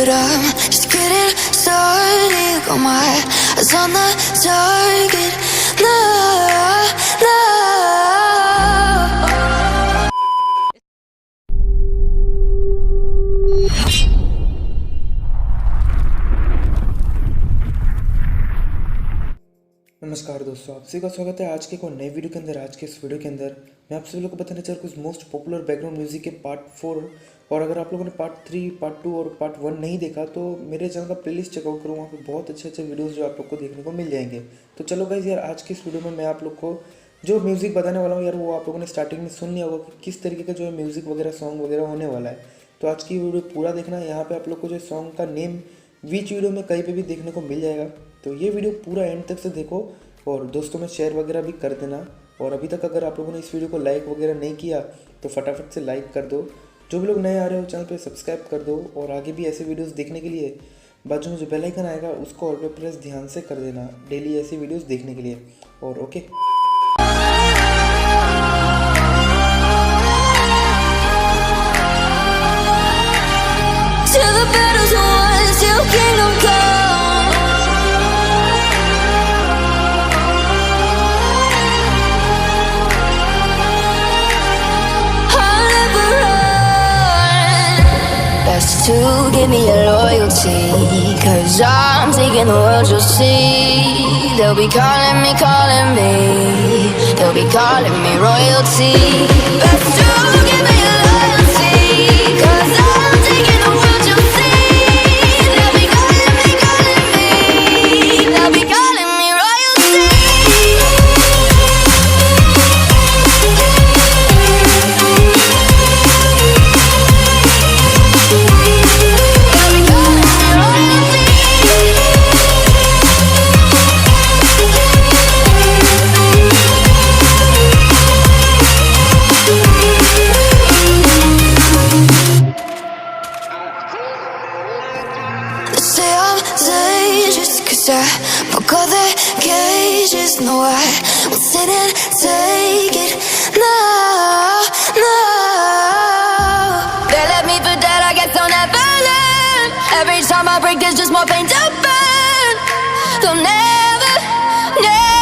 but I'm just getting started. Got my eyes on the target. No, no. नमस्कार दोस्तों, आप सभी का स्वागत है आज के एक और नए वीडियो के अंदर। आज के इस वीडियो के अंदर मैं आप सभी लोगों को बताने चल कुछ मोस्ट पॉपुलर बैकग्राउंड म्यूजिक के पार्ट 4। और अगर आप लोगों ने पार्ट 3, पार्ट 2 और पार्ट 1 नहीं देखा तो मेरे चैनल का प्लेलिस्ट चेकआउट करो, वहाँ पे बहुत अच्छे वीडियोस जो आप लोग को देखने को मिल जाएंगे। तो चलो गाइस यार, आज की इस वीडियो में मैं आप लोग को जो म्यूज़िक बताने वाला हूँ यार, वो आप लोगों ने स्टार्टिंग में सुन लिया होगा कि किस तरीके का जो है म्यूज़िक वगैरह सॉन्ग वगैरह होने वाला है। तो आज की वीडियो पूरा देखना है। यहाँ पर आप लोग को जो सॉन्ग का नेम बीच वीडियो में कहीं पर भी देखने को मिल जाएगा। तो ये वीडियो पूरा एंड तक से देखो और दोस्तों में शेयर वगैरह भी कर देना। और अभी तक अगर आप लोगों ने इस वीडियो को लाइक वगैरह नहीं किया तो फटाफट से लाइक कर दो। जो भी लोग नए आ रहे हो चैनल पे सब्सक्राइब कर दो। और आगे भी ऐसे वीडियोस देखने के लिए बाजू में जो बेल आइकन आएगा उसको ऑल पे प्रेस ध्यान से कर देना, डेली ऐसी वीडियोस देखने के लिए। और okay, to give me your loyalty, 'cause I'm taking the world, you'll see. They'll be calling me, they'll be calling me royalty. Best to give me your loyalty, 'cause I'm taking the world, you'll see. They'll be calling me, they'll be calling me royalty. I broke all the cages, no, I won't sit and take it, no, no. They left me for dead, I guess I'll never learn. Every time I break there's just more pain to burn. They'll never, never